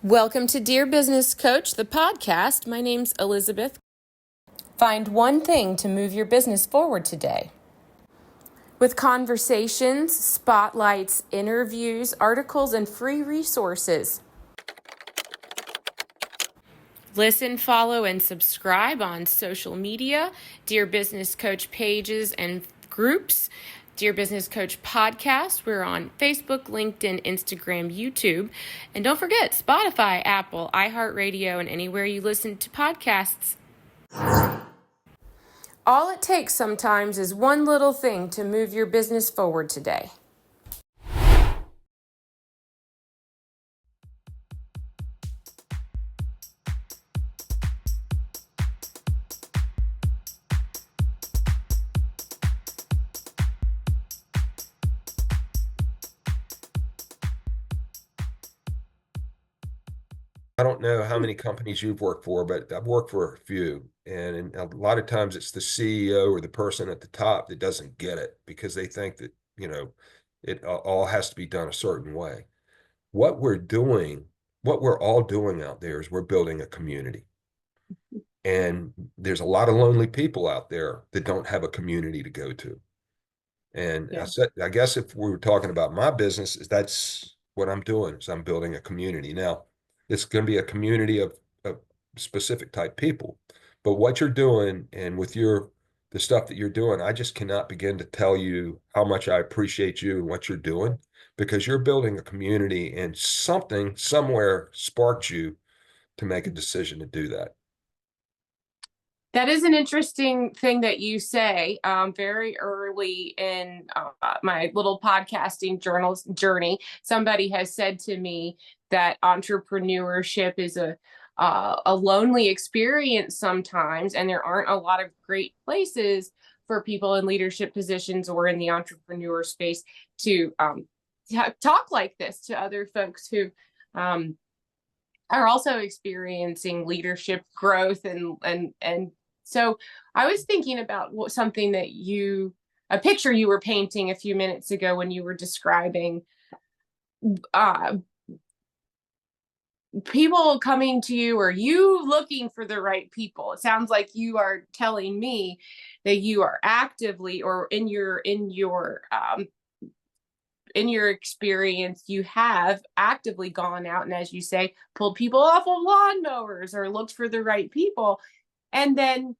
Welcome to Dear Business Coach, the podcast. My name's Elizabeth. Find one thing to move your business forward today. With conversations, spotlights, interviews, articles, and free resources. Listen, follow, and subscribe on social media, Dear Business Coach pages and groups. Dear Business Coach podcast. We're on Facebook, LinkedIn, Instagram, YouTube. And don't forget Spotify, Apple, iHeartRadio, and anywhere you listen to podcasts. All it takes sometimes is one little thing to move your business forward today. I don't know how many companies you've worked for, but I've worked for a few. And a lot of times it's the CEO or the person at the top that doesn't get it because they think that, it all has to be done a certain way. What we're doing, what we're all doing out there is we're building a community. And there's a lot of lonely people out there that don't have a community to go to. And I guess if we were talking about my business, that's what I'm doing, is I'm building a community. Now, it's going to be a community of specific type people. But what you're doing and with the stuff that you're doing, I just cannot begin to tell you how much I appreciate you and what you're doing, because you're building a community and something somewhere sparked you to make a decision to do that. That is an interesting thing that you say. Very early in my little podcasting journey, somebody has said to me that entrepreneurship is a lonely experience sometimes, and there aren't a lot of great places for people in leadership positions or in the entrepreneur space to talk like this to other folks who are also experiencing leadership growth and so I was thinking about something that a picture you were painting a few minutes ago when you were describing people coming to you or you looking for the right people. It sounds like you are telling me that you are actively, or in your experience, you have actively gone out and, as you say, pulled people off of lawnmowers or looked for the right people. And then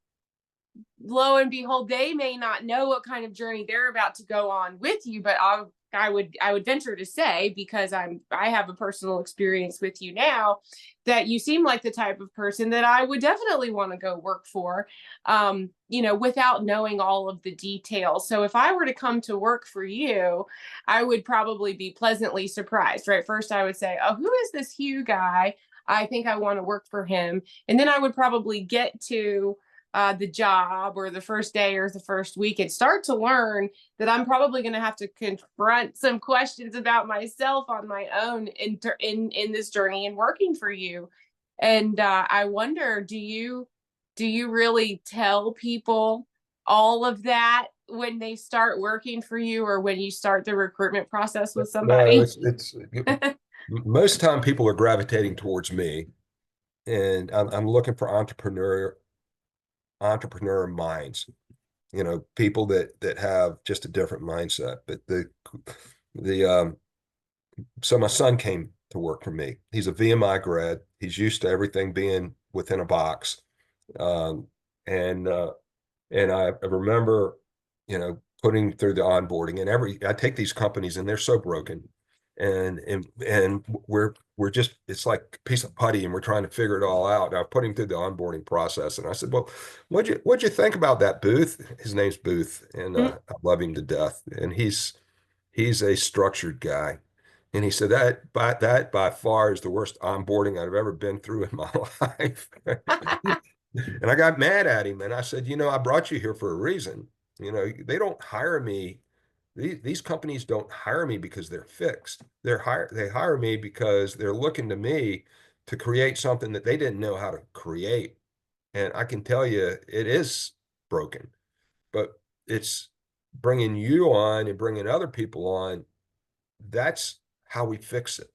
lo and behold, they may not know what kind of journey they're about to go on with you, but I would venture to say, because I have a personal experience with you now, that you seem like the type of person that I would definitely want to go work for, without knowing all of the details. So if I were to come to work for you, I would probably be pleasantly surprised, right? First, I would say, oh, who is this Hugh guy? I think I want to work for him. And then I would probably get to the job or the first day or the first week and start to learn that I'm probably going to have to confront some questions about myself on my own in this journey and working for you. And I wonder, do you really tell people all of that when they start working for you, or when you start the recruitment process with somebody? No, it's most of the time people are gravitating towards me, and I'm looking for entrepreneur minds, people that have just a different mindset. But so my son came to work for me. He's a VMI grad. He's used to everything being within a box. Um, and I remember, putting through the onboarding, and I take these companies and they're so broken, and we're just, it's like a piece of putty and we're trying to figure it all out. I put him through the onboarding process and I said, well, what'd you think about that, Booth? His name's Booth, and I love him to death. And he's a structured guy. And he said that by far is the worst onboarding I've ever been through in my life. And I got mad at him and I said, I brought you here for a reason. They don't hire me. These companies don't hire me because they're fixed. They hire me because they're looking to me to create something that they didn't know how to create. And I can tell you it is broken, but it's bringing you on and bringing other people on. That's how we fix it.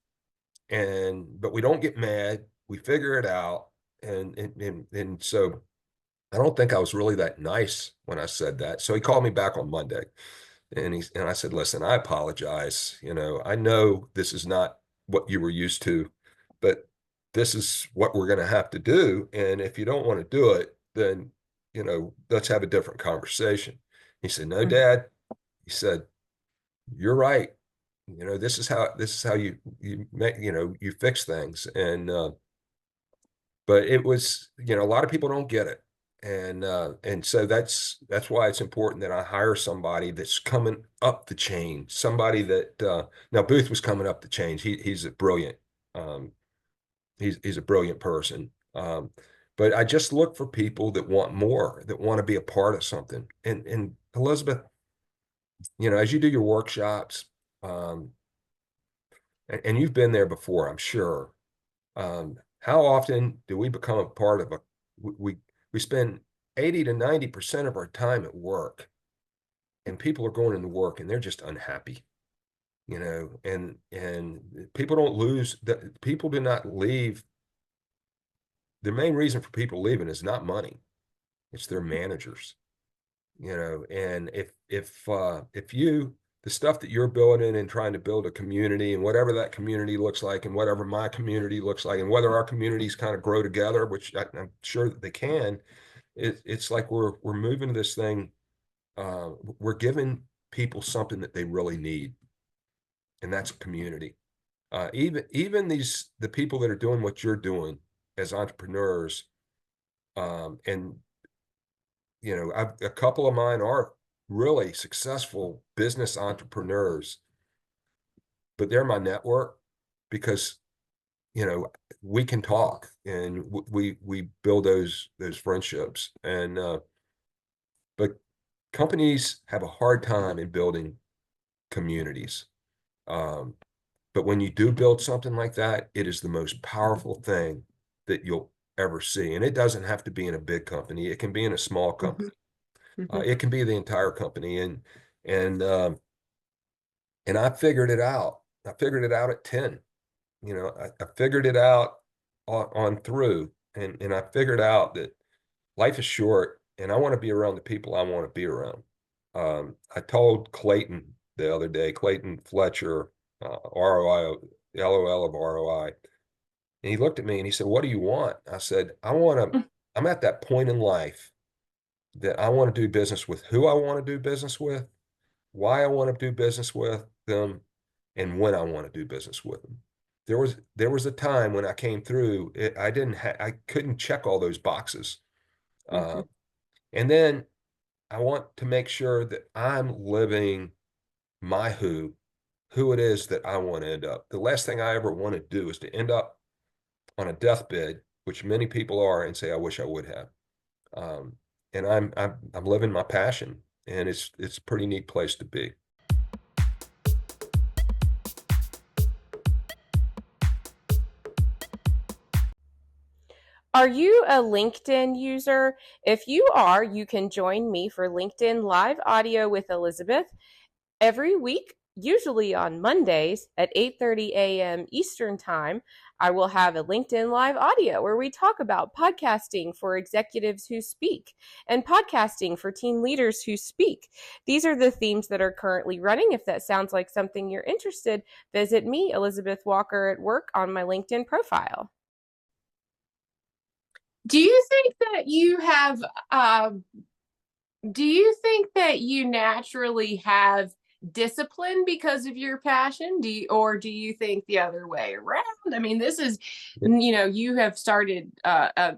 but we don't get mad. We figure it out. And so I don't think I was really that nice when I said that. So he called me back on Monday, and I said, listen, I apologize. I know this is not what you were used to, but this is what we're going to have to do. And if you don't want to do it, then, let's have a different conversation. He said, no, Mhm. Dad. He said, you're right. This is how you make, you fix things. But it was, a lot of people don't get it. And so that's why it's important that I hire somebody that's coming up the chain, somebody that now Booth was coming up the chain. He's a brilliant, um, he's a brilliant person. But I just look for people that want more, that want to be a part of something. And Elizabeth, as you do your workshops, um, and you've been there before, I'm sure. How often do we become a part of we spend 80 to 90% of our time at work, and people are going into work and they're just unhappy, and people don't lose that people do not leave. The main reason for people leaving is not money. It's their managers, and if you the stuff that you're building and trying to build a community, and whatever that community looks like, and whatever my community looks like, and whether our communities kind of grow together, which I'm sure that they can, it's like we're moving this thing. We're giving people something that they really need, and that's a community. Even the people that are doing what you're doing as entrepreneurs, and a couple of mine are really successful business entrepreneurs, but they're my network because, you know, we can talk, and we build those friendships. But companies have a hard time in building communities. Um, but when you do build something like that, it is the most powerful thing that you'll ever see. And it doesn't have to be in a big company. It can be in a small company. Mhm. Mhm. It can be the entire company. And and I figured it out. I figured it out at 10. I figured it out on through, and I figured out that life is short, and I want to be around the people I want to be around. I told Clayton the other day, Clayton Fletcher, ROI, LOL of ROI, and he looked at me and he said, "What do you want?" I said, I'm at that point in life that I want to do business with who I want to do business with, why I want to do business with them, and when I want to do business with them. There was a time when I came through, I couldn't check all those boxes. Uh, Mhm. and then I want to make sure that I'm living my who it is that I want to end up. The last thing I ever want to do is to end up on a deathbed, which many people are, and say, I wish I would have. Um, and I'm living my passion, and it's a pretty neat place to be. Are you a LinkedIn user? If you are, you can join me for LinkedIn Live Audio with Elizabeth every week, usually on Mondays at 8:30 a.m. Eastern Time. I will have a LinkedIn Live Audio where we talk about podcasting for executives who speak and podcasting for team leaders who speak. These are the themes that are currently running. If that sounds like something you're interested, visit me, Elizabeth Walker at Work, on my LinkedIn profile. Do you think that you have do you think that you naturally have discipline because of your passion? Do you think the other way around? I mean, this is, you have started a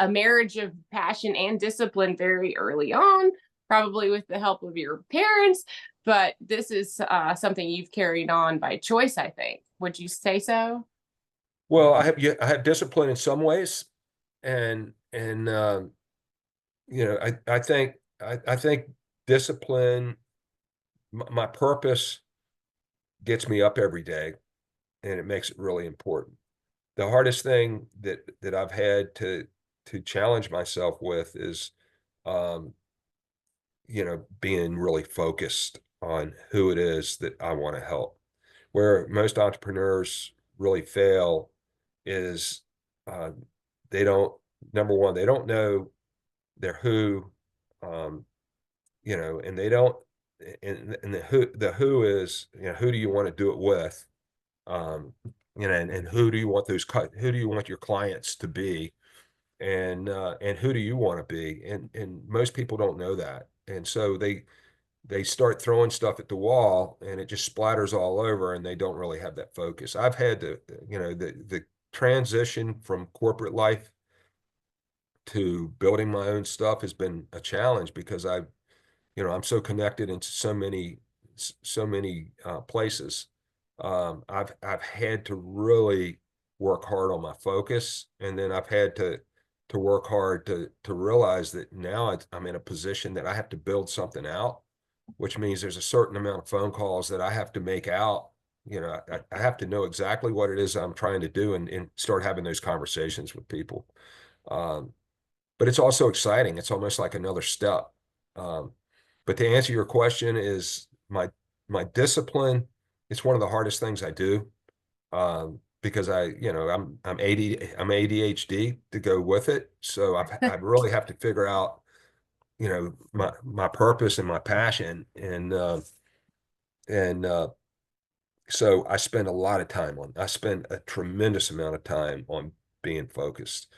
marriage of passion and discipline very early on, probably with the help of your parents. But this is something you've carried on by choice, I think. Would you say so? Well, I have discipline in some ways, and I think discipline, my purpose gets me up every day, and it makes it really important. The hardest thing that I've had to challenge myself with is, um, being really focused on who it is that I want to help. where most entrepreneurs really fail is uh, they don't, number one, they don't know their who, um, and they don't, and the who is, who do you want to do it with? Um, and who do you want who do you want your clients to be? And who do you want to be? And most people don't know that. And so they start throwing stuff at the wall and it just splatters all over and they don't really have that focus. I've had to, the transition from corporate life to building my own stuff has been a challenge because I'm so connected into so many places. I've had to really work hard on my focus, and then I've had to work hard to realize that now I'm in a position that I have to build something out, which means there's a certain amount of phone calls that I have to make out. I have to know exactly what it is I'm trying to do and start having those conversations with people. Um, but it's also exciting. It's almost like another step. Um, but to answer your question is my discipline, it's one of the hardest things I do. Because I'm ADHD to go with it. So I really have to figure out, my purpose and my passion. And so I spend a tremendous amount of time on being focused.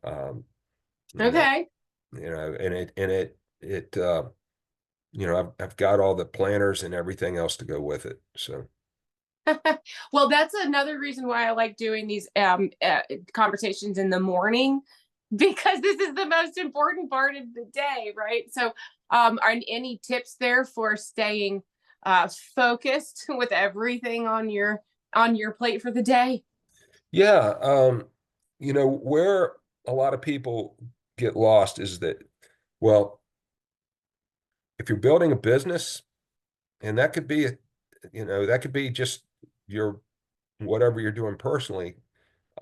Um, you know, Okay. I've got all the planners and everything else to go with it. So, Well, that's another reason why I like doing these conversations in the morning, because this is the most important part of the day, right? So, are any tips there for staying focused with everything on your plate for the day? yeah, where a lot of people get lost is that, well, if you're building a business, and that could be just your whatever you're doing personally.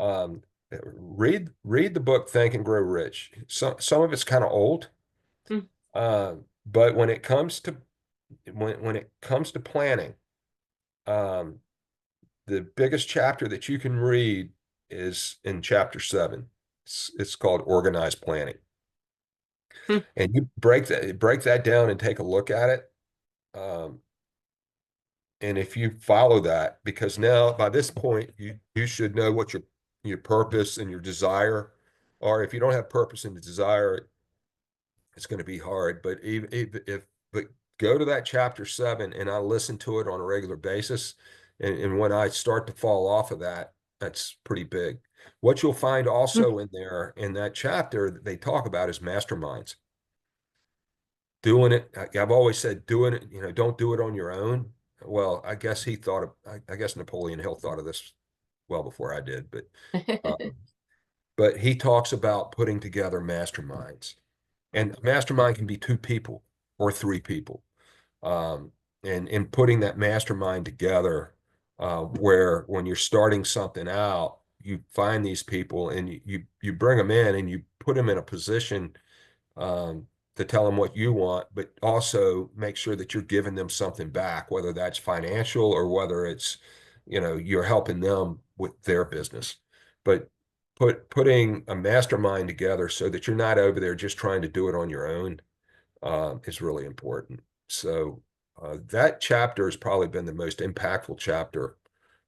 Um, read the book Think and Grow Rich. Some of it's kind of old, Mm. but when it comes to planning, um, the biggest chapter that you can read is in chapter 7. It's called Organized Planning, Mm. and you break that down and take a look at it. Um, and if you follow that, because now by this point you should know what your purpose and your desire are. If you don't have purpose and desire, it's going to be hard. But even but go to that chapter 7 and I listen to it on a regular basis. And when I start to fall off of that, that's pretty big. What you'll find also in there in that chapter that they talk about is masterminds. Doing it, I've always said doing it, don't do it on your own. Well, I guess Napoleon Hill thought of this well before I did, but he talks about putting together masterminds. And a mastermind can be 2 people or 3 people. Um, and putting that mastermind together, where when you're starting something out, you find these people and you bring them in and you put them in a position, to tell them what you want, but also make sure that you're giving them something back, whether that's financial or whether it's, you're helping them with their business. But putting a mastermind together so that you're not over there just trying to do it on your own, is really important. So that chapter has probably been the most impactful chapter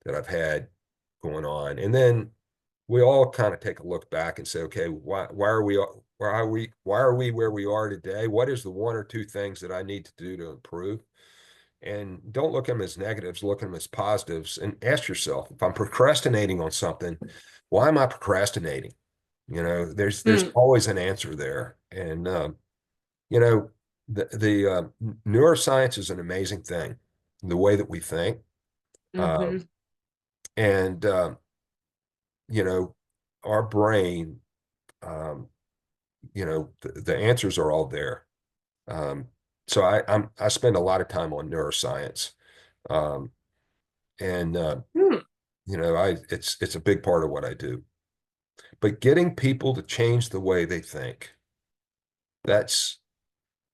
that I've had going on. And then we all kind of take a look back and say, okay, why are we where we are today? What is the 1 or 2 things that I need to do to improve? And don't look at them as negatives, look at them as positives, and ask yourself, if I'm procrastinating on something, why am I procrastinating? There's Mm. always an answer there. And you know, the neuroscience is an amazing thing, the way that we think. Hmm. Um, and you know, our brain, um, the answers are all there. Um, so I spend a lot of time on neuroscience. Um, and Hmm. it's a big part of what I do. But getting people to change the way they think, that's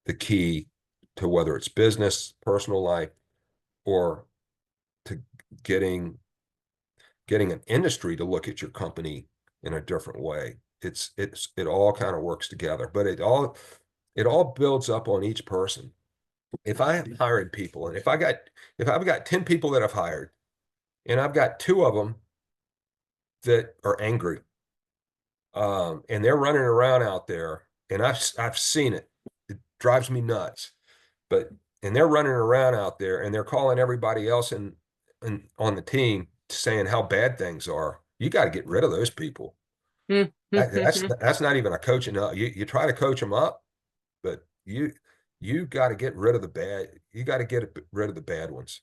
the key to whether it's business, personal life, or to getting an industry to look at your company in a different way. It all kind of works together, but it all builds up on each person. If I have hired people, and if I've got 10 people that I've hired, and I've got two of them that are angry, and they're running around out there, and I've seen it. It drives me nuts. But and they're running around out there, and they're calling everybody else in on the team saying how bad things are. You got to get rid of those people. That's not even a coaching up. You try to coach them up, but you got to get rid of the bad. You got to get rid of the bad ones.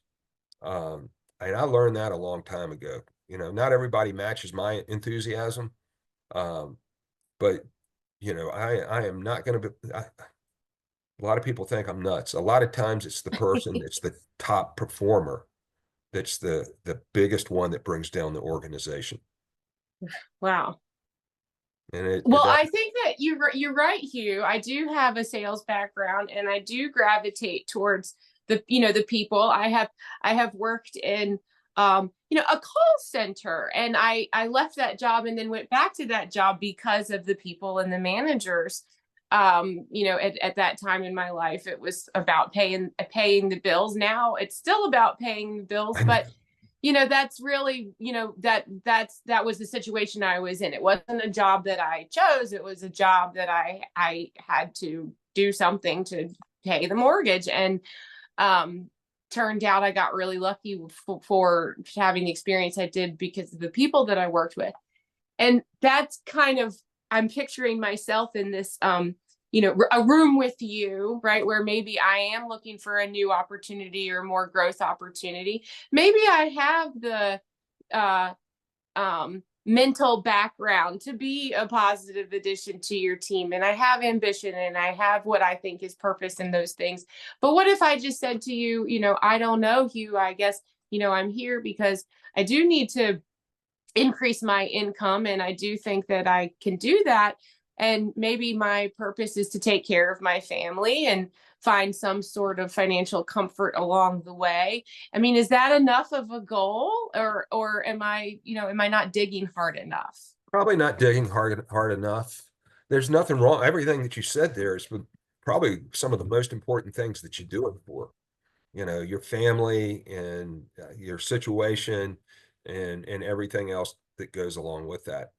Um, and I learned that a long time ago. Not everybody matches my enthusiasm, um, but I am not going to be. A lot of people think I'm nuts. A lot of times it's the person, it's the top performer that's the biggest one that brings down the organization. Wow. And Well, I think that you're right, Hugh. I do have a sales background, and I do gravitate towards the people. I have worked in a call center, and I left that job and then went back to that job because of the people and the managers. At that time in my life, it was about paying the bills. Now it's still about paying the bills, but that's really, that was the situation I was in. It wasn't a job that I chose. It was a job that I had to do something to pay the mortgage. And turned out I got really lucky for having the experience I did because of the people that I worked with. And that's kind of, I'm picturing myself in this, a room with you, right? Where maybe I am looking for a new opportunity or more growth opportunity. Maybe I have the mental background to be a positive addition to your team. And I have ambition, and I have what I think is purpose in those things. But what if I just said to you, I don't know, Hugh, I guess, I'm here because I do need to increase my income, and I do think that I can do that. And maybe my purpose is to take care of my family and find some sort of financial comfort along the way. I mean, is that enough of a goal, or am I not digging hard enough? probably not digging hard enough. There's nothing wrong. Everything that you said there is probably some of the most important things that you do it for. Your family and your situation and everything else that goes along with that.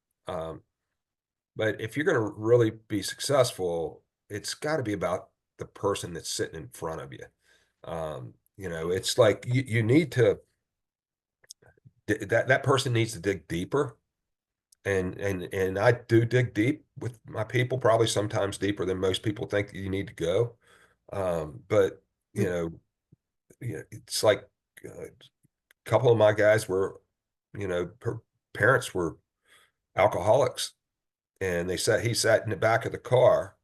But if you're going to really be successful, it's got to be about the person that's sitting in front of you. It's like you need to that person needs to dig deeper, and I do dig deep with my people, probably sometimes deeper than most people think that you need to go. But it's like a couple of my guys were, parents were alcoholics, and he sat in the back of the car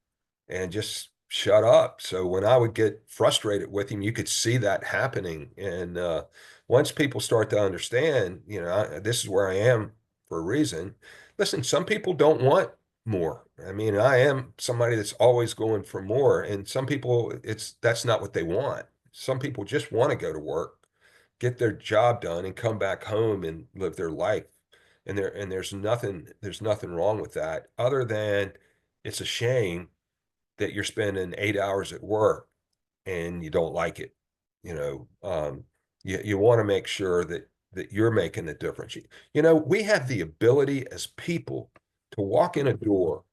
and just shut up. So when I would get frustrated with him, you could see that happening. And once people start to understand, this is where I am for a reason. Listen, some people don't want more. I mean, I am somebody that's always going for more, and some people, that's not what they want. Some people just want to go to work, get their job done, and come back home and live their life. And there's nothing wrong with that, other than it's a shame that you're spending 8 hours at work and you don't like it. You want to make sure that you're making a difference. We have the ability as people to walk in a door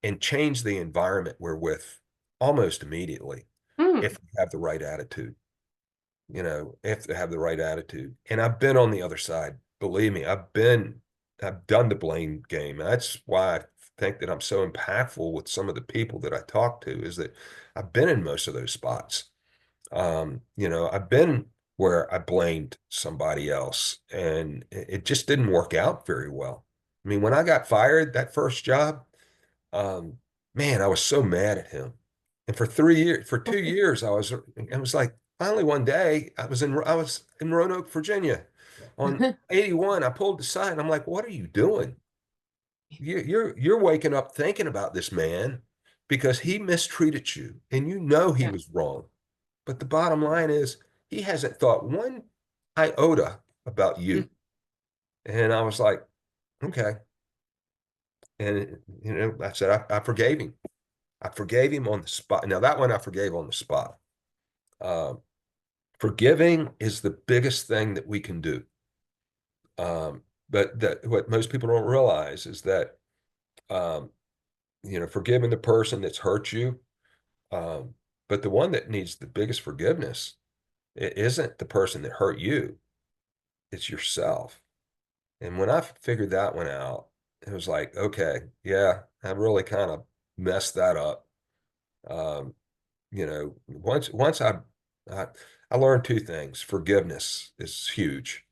and change the environment we're with almost immediately if we have the right attitude. If they have the right attitude. And I've been on the other side. Believe me, I've done the blame game. That's why I think that I'm so impactful with some of the people that I talk to, is that I've been in most of those spots. I've been where I blamed somebody else, and it just didn't work out very well. I mean, when I got fired that first job, man, I was so mad at him. And for 2 years, I was like, finally one day I was in Roanoke, Virginia on 81. I pulled the sign. I'm like, what are you doing? You're waking up thinking about this man because he mistreated you, and he was wrong. But the bottom line is he hasn't thought one iota about you. And I was like, okay. And, I said, I forgave him. I forgave him on the spot. Now, that one I forgave on the spot. Um, Forgiving is the biggest thing that we can do. But what most people don't realize is that, um, forgiving the person that's hurt you, um, but the one that needs the biggest forgiveness, it isn't the person that hurt you, it's yourself. And when I figured that one out, it was like, okay, yeah, I really kind of messed that up. Um, I, I learned two things. Forgiveness is huge.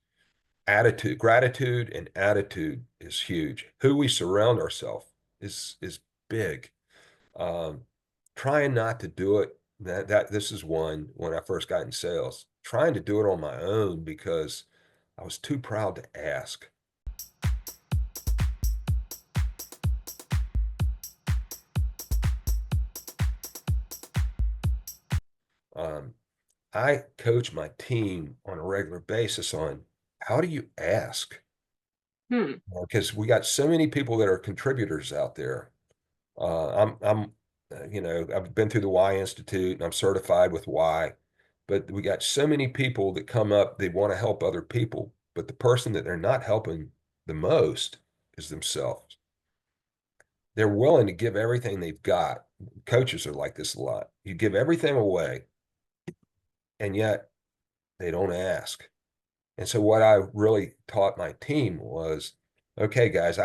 Gratitude and attitude is huge. Who we surround ourselves is big. Um, Trying not to do it. That this is one when I first got in sales. Trying to do it on my own because I was too proud to ask. Um, I coach my team on a regular basis on how do you ask? Hmm. Because we got so many people that are contributors out there. I've been through the Y Institute and I'm certified with Y, but we got so many people that come up, they want to help other people, but the person that they're not helping the most is themselves. They're willing to give everything they've got. Coaches are like this a lot. You give everything away, and yet they don't ask. And so what I really taught my team was, okay, guys,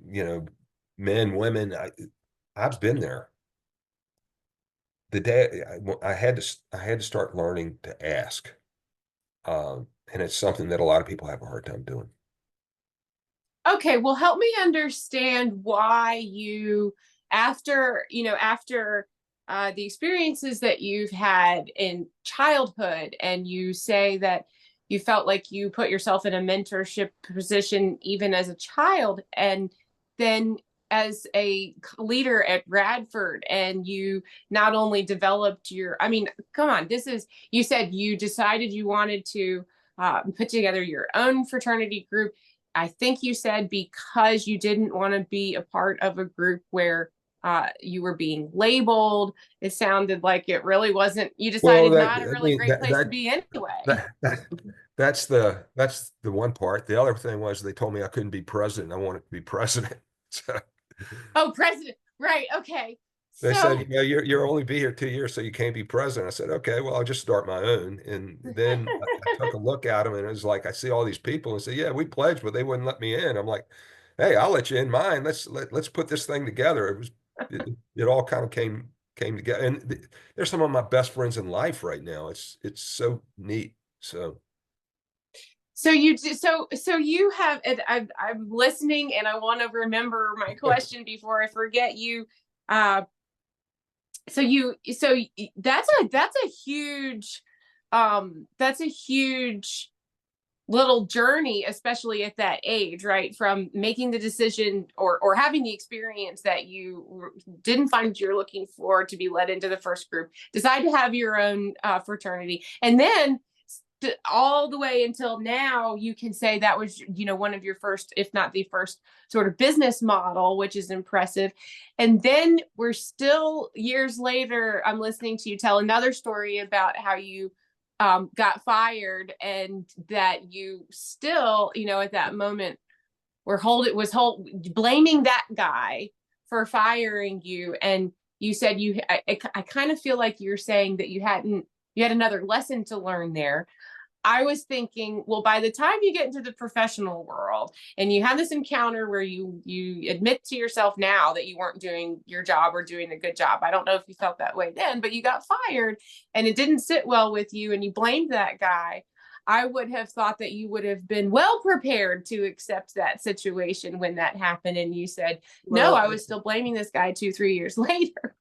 you know, men, women, I've been there. The day I had to start learning to ask, and it's something that a lot of people have a hard time doing. Okay, well, help me understand why you, after the experiences that you've had in childhood, and you say that you felt like you put yourself in a mentorship position even as a child, and then as a leader at Radford, and you not only developed I mean, come on, you said you decided you wanted to put together your own fraternity group. I think you said because you didn't want to be a part of a group where you were being labeled. It sounded like it really wasn't, you Well, decided not a really great place to be anyway. that, that that's the one part. The other thing was they told me I couldn't be president. I wanted to be president. So Oh, president. Right. Okay. they So, said, you're only be here 2 years, so you can't be president. I said, okay, well, I'll just start my own. And then I took a look at them, and it was like I see all these people and say, yeah, we pledged, but they wouldn't let me in. I'm like, hey, I'll let you in mine. Let's put this thing together. It all kind of came together. And they're some of my best friends in life right now. It's so neat. So so you have, and I'm listening, and I want to remember my question before I forget you. Uh, so that's a huge little journey, especially at that age, right? From making the decision, or having the experience that you didn't find what you're looking for, to be led into the first group, decide to have your own fraternity, and then all the way until now, you can say that was, one of your first, if not the first, sort of business model, which is impressive. And then we're still years later, I'm listening to you tell another story about how you got fired, and that you still, at that moment, blaming that guy for firing you. And you said I kind of feel like you're saying that you had another lesson to learn there. I was thinking, well, by the time you get into the professional world and you have this encounter where you admit to yourself now that you weren't doing your job or doing a good job. I don't know if you felt that way then, but you got fired and it didn't sit well with you and you blamed that guy. I would have thought that you would have been well prepared to accept that situation when that happened. And you said, no, well, I was still blaming this guy 2-3 years later.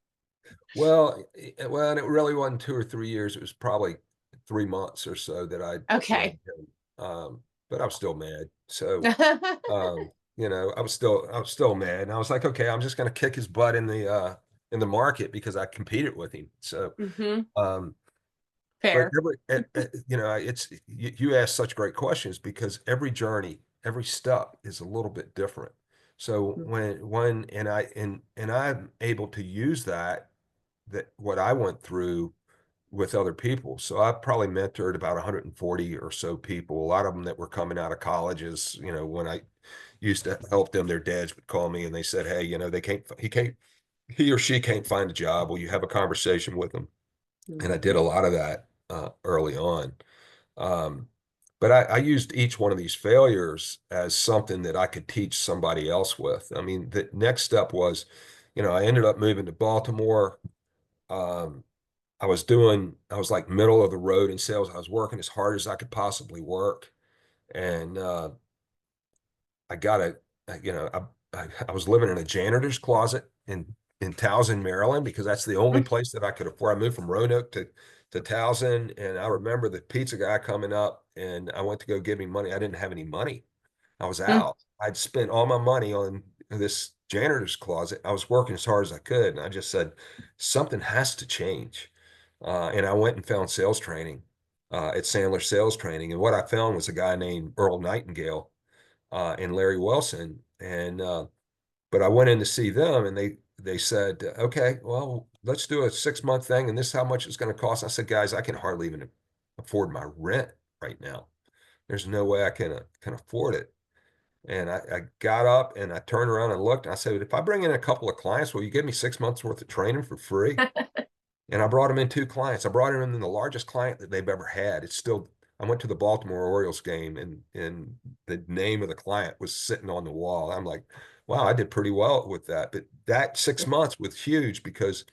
and it really wasn't 2 or 3 years. It was probably 3 months or so that I blamed Okay. him. But I was still mad. So, I was still mad. And I was like, okay, I'm just going to kick his butt in the market because I competed with him. So, Hmm. um, But Fair. it's you ask such great questions because every journey, every step is a little bit different. So when and I'm able to use that what I went through with other people. So I probably mentored about 140 or so people, a lot of them that were coming out of colleges. When I used to help them, their dads would call me and they said, "Hey, he or she can't find a job. Will you have a conversation with them?" And I did a lot of that early on. Um, but I used each one of these failures as something that I could teach somebody else with. I mean, the next step was, I ended up moving to Baltimore. Um, I was like middle of the road in sales. I was working as hard as I could possibly work. And I got I was living in a janitor's closet in Towson, Maryland, because that's the only place that I could afford. I moved from Roanoke to Towson, and I remember the pizza guy coming up, and I went to go give him money. I didn't have any money. I was out. I'd spent all my money on this janitor's closet. I was working as hard as I could, and I just said, something has to change. And I went and found sales training at Sandler Sales Training. And what I found was a guy named Earl Nightingale and Larry Wilson. And but I went in to see them, and they said, okay, well, let's do a 6-month thing, and this is how much it's going to cost. I said, guys, I can hardly even afford my rent right now. There's no way I can afford it. And I got up and I turned around and looked. And I said, if I bring in a couple of clients, will you give me 6 months worth of training for free? And I brought him in 2 clients. I brought him in the largest client that they've ever had. I went to the Baltimore Orioles game, and the name of the client was sitting on the wall. I'm like, wow, I did pretty well with that. But that 6 months was huge because,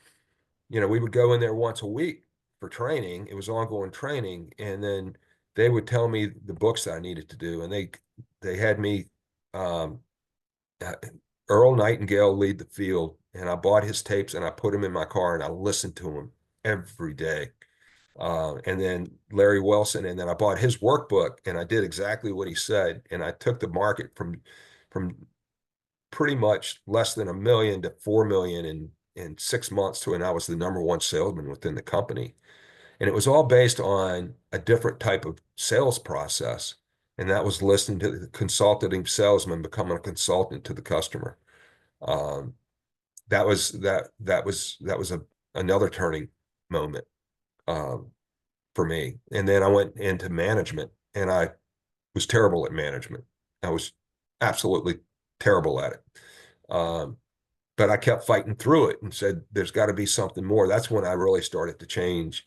we would go in there once a week for training. It was ongoing training. And then they would tell me the books that I needed to do. And they had me, um, uh, Earl Nightingale lead the field, and I bought his tapes and I put them in my car and I listened to him every day. And then Larry Wilson, and then I bought his workbook and I did exactly what he said. And I took the market from pretty much less than 1 million to 4 million in 6 months and I was the number one salesman within the company. And it was all based on a different type of sales process. And that was listening to the consultative salesman, becoming a consultant to the customer. Um, that was another turning moment um, for me. And then I went into management, and I was terrible at management. I was absolutely terrible at it. Um, but I kept fighting through it and said, there's got to be something more. That's when I really started to change,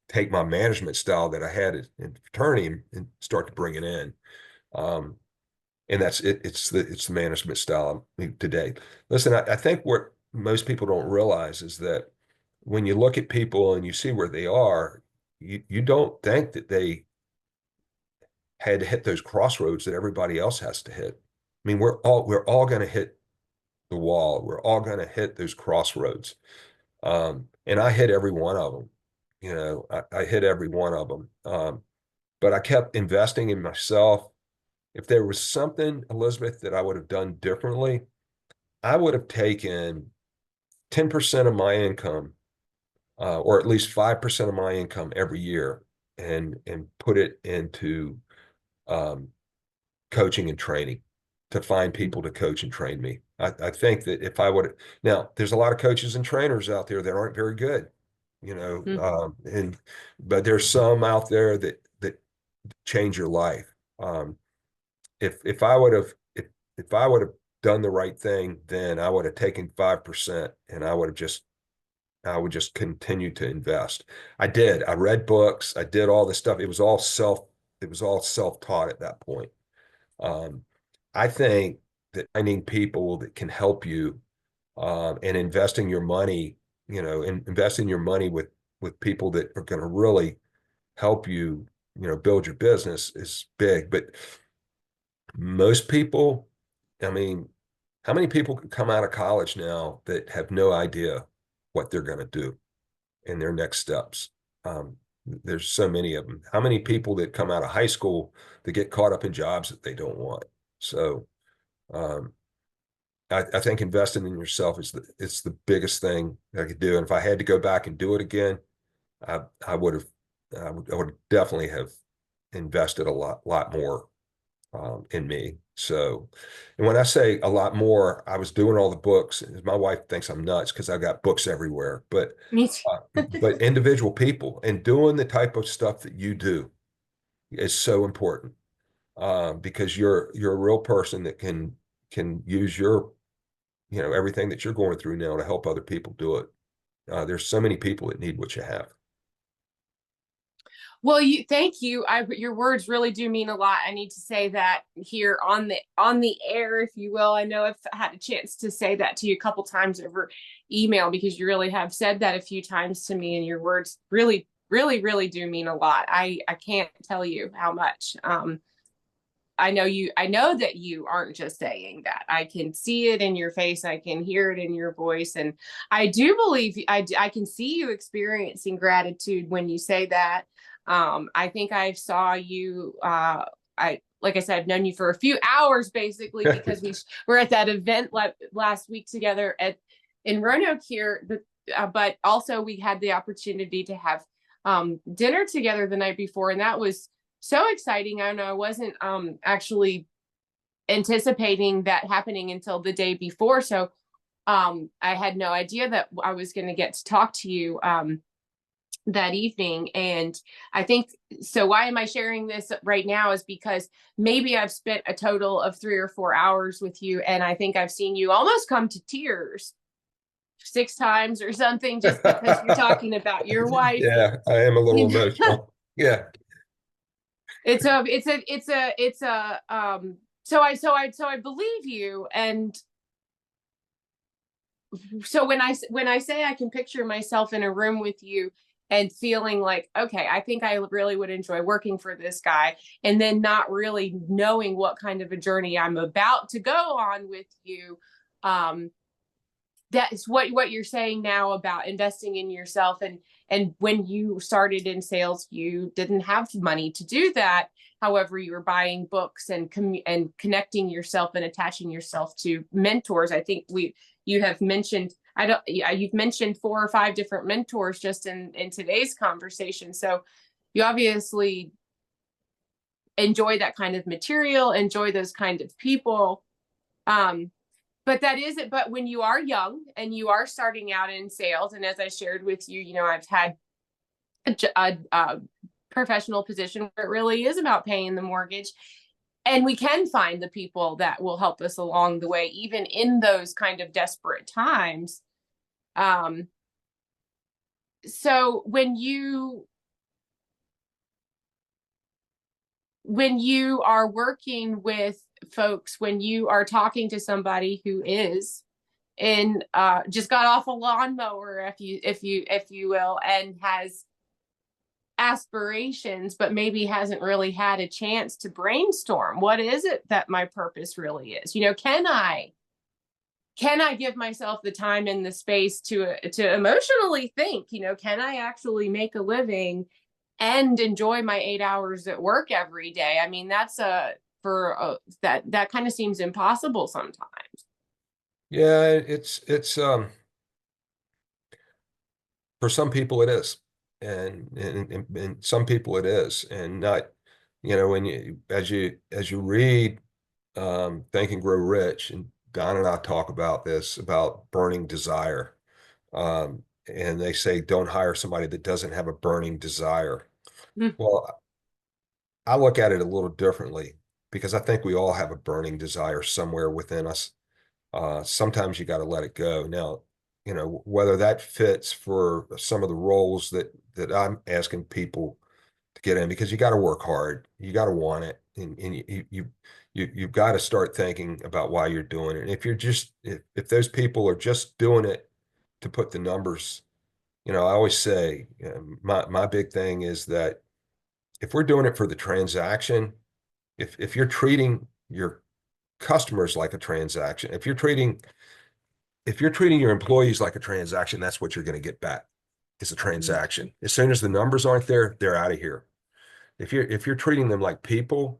take my management style that I had in fraternity and start to bring it in. Um, and that's it. It's the management style today. Listen, I think what most people don't realize is that when you look at people and you see where they are, you don't think that they had to hit those crossroads that everybody else has to hit. I mean, we're all going to hit the wall. We're all going to hit those crossroads. And I hit every one of them. I hit every one of them. But I kept investing in myself. If there was something, Elizabeth, that I would have done differently, I would have taken 10% of my income, or at least 5% of my income every year, and put it into um, coaching and training to find people to coach and train me. I think that if I would, now there's a lot of coaches and trainers out there that aren't very good, but there's some out there that change your life. If I would have if I would have done the right thing, then I would have taken 5% and I would just continue to invest. I did. I read books. I did all this stuff. It was all self-taught at that point. Um, I think that finding people that can help you and investing your money, investing your money with people that are going to really help you, build your business is big. But most people, I mean, how many people can come out of college now that have no idea what they're going to do in their next steps? There's so many of them. How many people that come out of high school that get caught up in jobs that they don't want? So um, I think investing in yourself it's the biggest thing I could do. And if I had to go back and do it again, I would have I would definitely have invested a lot more in me. So, and when I say a lot more, I was doing all the books. My wife thinks I'm nuts because I've got books everywhere, Me too. but individual people and doing the type of stuff that you do is so important, because you're a real person that can use your, everything that you're going through now to help other people do it. There's so many people that need what you have. Well, thank you. Your words really do mean a lot. I need to say that here on the air, if you will. I know I've had a chance to say that to you a couple times over email, because you really have said that a few times to me, and your words really, really, really do mean a lot. I can't tell you how much. I know that you aren't just saying that. I can see it in your face. I can hear it in your voice. And I do believe I can see you experiencing gratitude when you say that. I think I saw you, like I said, I've known you for a few hours basically, because we were at that event last week together in Roanoke here. But also we had the opportunity to have dinner together the night before, and that was so exciting. I know I wasn't actually anticipating that happening until the day before. So I had no idea that I was going to get to talk to you that evening. And I think, so why am I sharing this right now is because maybe I've spent a total of 3 or 4 hours with you. And I think I've seen you almost come to tears 6 times or something, just because you're talking about your wife. Yeah, I am a little emotional. Yeah. So I believe you. And so when I say I can picture myself in a room with you and feeling like, okay, I think I really would enjoy working for this guy, and then not really knowing what kind of a journey I'm about to go on with you, that's what you're saying now about investing in yourself. And when you started in sales, you didn't have money to do that. However, you were buying books and connecting yourself and attaching yourself to mentors. I think you have mentioned, you've mentioned 4 or 5 different mentors just in today's conversation. So you obviously enjoy that kind of material, enjoy those kind of people. But that is it. But when you are young and you are starting out in sales, and as I shared with you, I've had a professional position where it really is about paying the mortgage. And we can find the people that will help us along the way, even in those kind of desperate times. So when you are working with folks, when you are talking to somebody who is in just got off a lawnmower, if you will, and has aspirations, but maybe hasn't really had a chance to brainstorm, what is it that my purpose really is? Can I give myself the time and the space to emotionally think, can I actually make a living and enjoy my 8 hours at work every day? I mean, that's that kind of seems impossible sometimes. Yeah, it's for some people it is. And some people it is. And not, when as you read Think and Grow Rich, and Don and I talk about this, about burning desire. And they say, don't hire somebody that doesn't have a burning desire. Mm. Well, I look at it a little differently, because I think we all have a burning desire somewhere within us. Sometimes you got to let it go. Now, whether that fits for some of the roles that I'm asking people to get in, because you got to work hard, you got to want it, and you've got to start thinking about why you're doing it. And if those people are just doing it to put the numbers, I always say, my big thing is that if we're doing it for the transaction, if you're treating your customers like a transaction, if you're treating your employees like a transaction, that's what you're going to get back, is a transaction. As soon as the numbers aren't there, they're out of here. If you're treating them like people,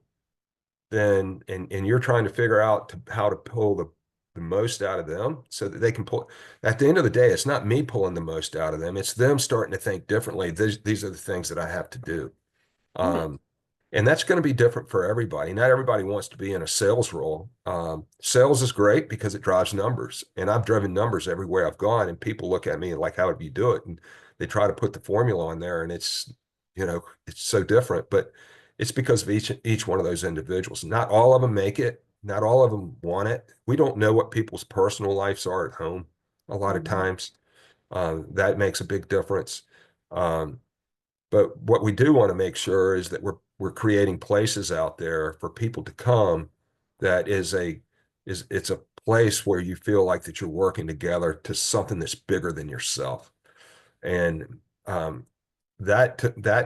then and you're trying to figure out how to pull the most out of them so that they can pull. At the end of the day, it's not me pulling the most out of them. It's them starting to think differently. These are the things that I have to do. Mhm. Um, and that's going to be different for everybody. Not everybody wants to be in a sales role. Sales is great because it drives numbers. And I've driven numbers everywhere I've gone, and people look at me like, how do you do it? And they try to put the formula on there, and it's so different. But it's because of each one of those individuals. Not all of them make it. Not all of them want it. We don't know what people's personal lives are at home a lot of Mhm. times. That makes a big difference. Um, but what we do want to make sure is that we're creating places out there for people to come that it's a place where you feel like that you're working together to something that's bigger than yourself. And that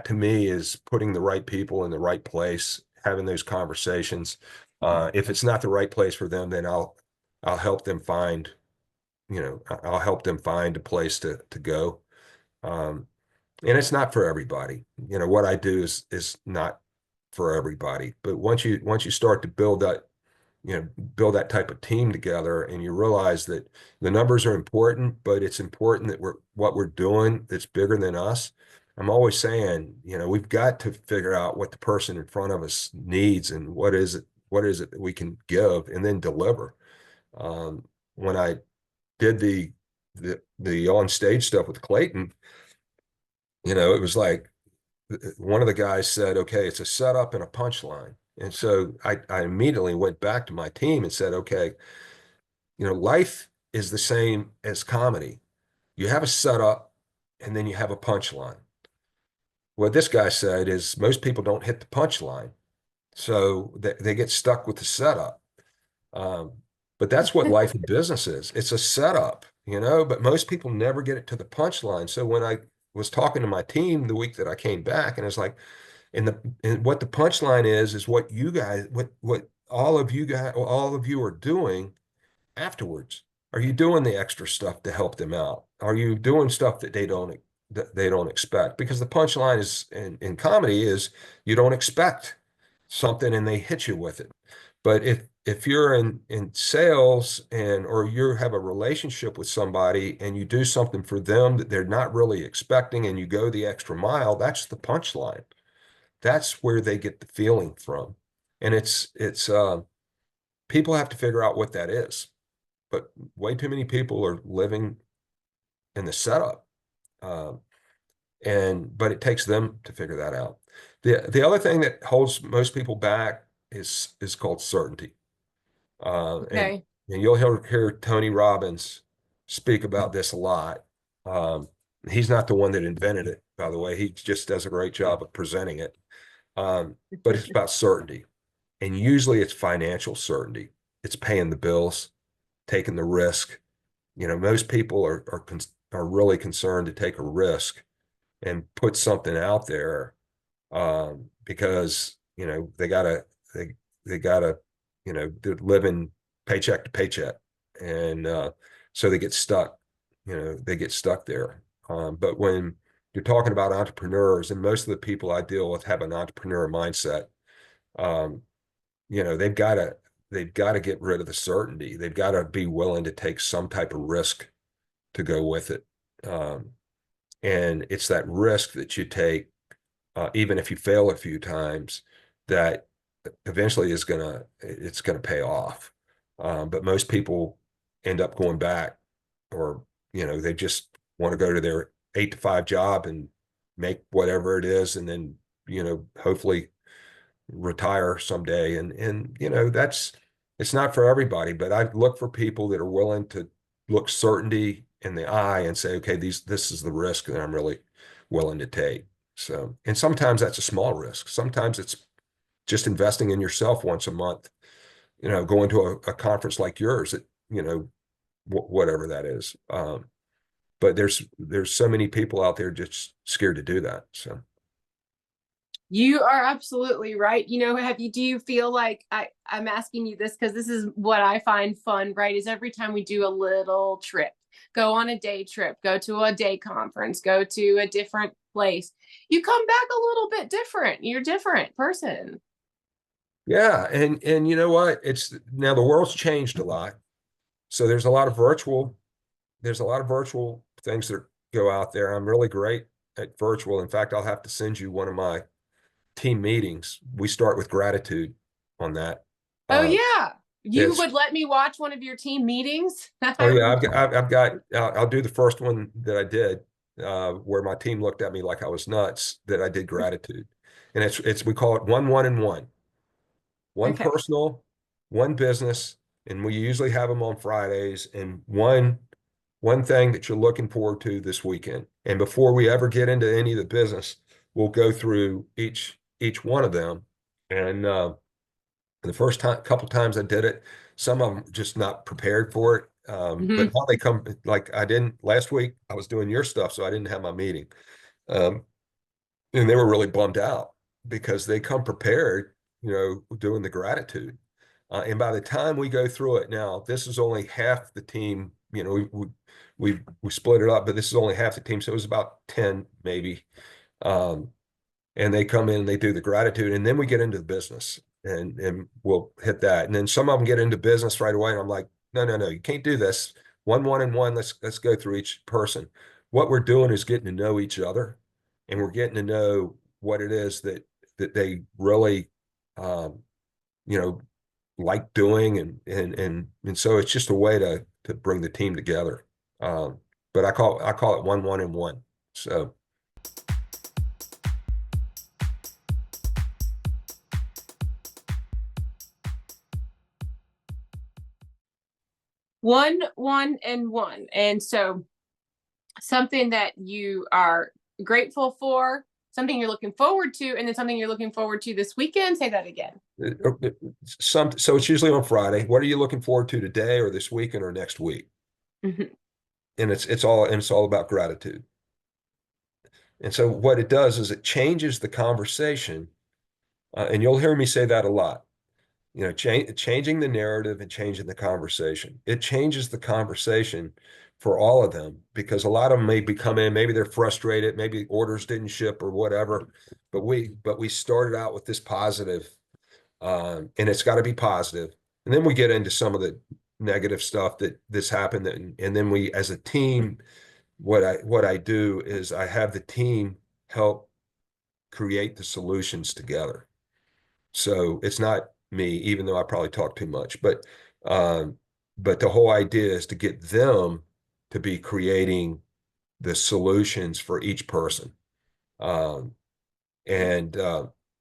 to me is putting the right people in the right place, having those conversations. If it's not the right place for them, then I'll help them find, I'll help them find a place to go. Um, and it's not for everybody. What I do is not for everybody. But once you start to build that type of team together, and you realize that the numbers are important, but it's important that what we're doing that's bigger than us. I'm always saying, we've got to figure out what the person in front of us needs and what is it that we can give and then deliver. When I did the on stage stuff with Clayton, it was like one of the guys said, okay, it's a setup and a punchline. And so I immediately went back to my team and said, okay, life is the same as comedy. You have a setup and then you have a punchline. What this guy said is most people don't hit the punchline. So they get stuck with the setup. Um, but that's what life and business is. It's a setup, but most people never get it to the punchline. So when I was talking to my team the week that I came back, and it's like, and what the punchline is what you guys, what all of you are doing afterwards. Are you doing the extra stuff to help them out? Are you doing stuff that they don't expect? Because the punchline is in comedy is you don't expect something and they hit you with it. But if you're in sales or you have a relationship with somebody and you do something for them that they're not really expecting and you go the extra mile, that's the punchline. That's where they get the feeling from. And it's people have to figure out what that is. But way too many people are living in the setup. Um, but it takes them to figure that out. The other thing that holds most people back is called certainty. Uh, and Okay. and you'll hear Tony Robbins speak about this a lot. Um, he's not the one that invented it, by the way. He just does a great job of presenting it. But it's about certainty. And usually it's financial certainty. It's paying the bills, taking the risk. Most people are really concerned to take a risk and put something out there because they they gotta they're living paycheck to paycheck, and so they get stuck there. But when you're talking about entrepreneurs, and most of the people I deal with have an entrepreneur mindset, um, you know, they've got to get rid of the certainty. They've got to be willing to take some type of risk to go with it. Um, and it's that risk that you take, even if you fail a few times, that eventually it's gonna pay off. But most people end up going back, or they just want to go to their 8 to 5 job and make whatever it is, and then hopefully retire someday. And that's it's not for everybody, but I look for people that are willing to look certainty in the eye and say, okay, this is the risk that I'm really willing to take. So, and sometimes that's a small risk. Sometimes it's just investing in yourself once a month, going to a conference like yours at, whatever that is. But there's so many people out there just scared to do that. So. You are absolutely right. Do you feel like I'm asking you this because this is what I find fun, right? Is every time we do a little trip, go on a day trip, go to a day conference, go to a different place, you come back a little bit different. You're a different person. Yeah, and you know what? It's now the world's changed a lot. So there's a lot of virtual things that go out there. I'm really great at virtual. In fact, I'll have to send you one of my team meetings. We start with gratitude on that. Oh Uh, yeah. You it's would let me watch one of your team meetings? Oh I yeah, would. I'll do the first one that I did, where my team looked at me like I was nuts, that I did gratitude. And we call it one, and one Okay. personal, one business, and we usually have them on Fridays, and one thing that you're looking forward to this weekend. And before we ever get into any of the business, we'll go through each one of them. And the first couple times I did it, some of them just not prepared for it. But Mhm. now they come, like I didn't last week. I was doing your stuff, so I didn't have my meeting, um, and they were really bummed out because they come prepared, doing the gratitude. And by the time we go through it, now this is only half the team. We split it up, but this is only half the team, so it was about 10 maybe. Um, and they come in and they do the gratitude, and then we get into the business, and we'll hit that. And then some of them get into business right away, and I'm like, no, no, no, you can't do this. One and one. Let's go through each person. What we're doing is getting to know each other, and we're getting to know what it is that they really, um, you know, like doing, and so it's just a way to bring the team together. Um, but I call it one and one. So. One, and one. And so something that you are grateful for, something you're looking forward to, and then something you're looking forward to this weekend. Say that again. So it's usually on Friday. What are you looking forward to today or this weekend or next week? Mhm. And it's all about gratitude. And so what it does is it changes the conversation, and you'll hear me say that a lot. Changing the narrative and changing the conversation. It changes the conversation for all of them, because a lot of them may be coming in, maybe they're frustrated, maybe orders didn't ship or whatever, but we started out with this positive, and it's got to be positive. And then we get into some of the negative stuff that this happened, and then we, as a team, what I do is I have the team help create the solutions together. So it's not me, even though I probably talk too much, um, but the whole idea is to get them to be creating the solutions for each person. Um, and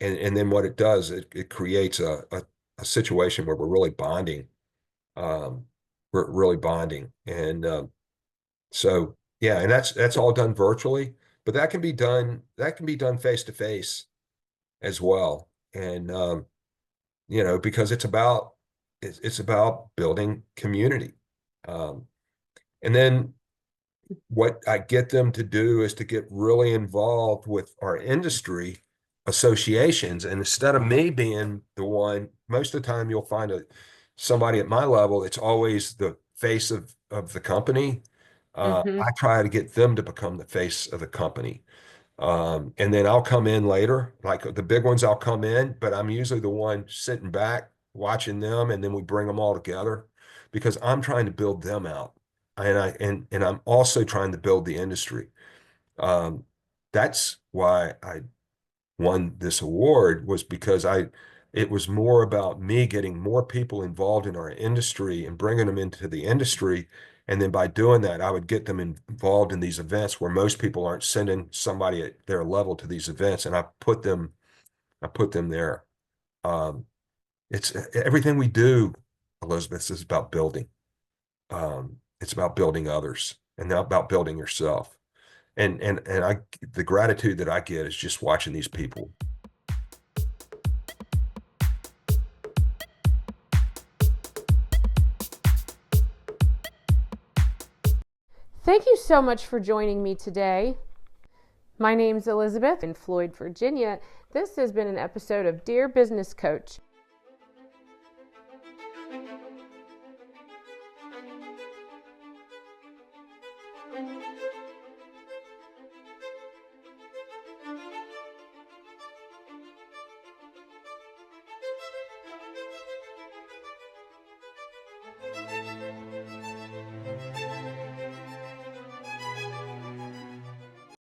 and then what it does, it creates a situation where we're really bonding. Um, we're really bonding, and so yeah, and that's all done virtually, but that can be done face to face as well, and because it's about building community, um, and then what I get them to do is to get really involved with our industry associations. And instead of me being the one, most of the time you'll find somebody at my level, it's always the face of the company. Mhm. I try to get them to become the face of the company. And then I'll come in later, like the big ones, I'll come in, but I'm usually the one sitting back watching them, and then we bring them all together because I'm trying to build them out. And I'm also trying to build the industry. Um, that's why I won this award, was because it was more about me getting more people involved in our industry and bringing them into the industry. And then by doing that, I would get them involved in these events where most people aren't sending somebody at their level to these events. And I put them there. Um, it's everything we do, Elizabeth, is about building. It's about building others and not about building yourself. And the gratitude that I get is just watching these people. Thank you so much for joining me today. My name's Elizabeth in Floyd, Virginia. This has been an episode of Dear Business Coach.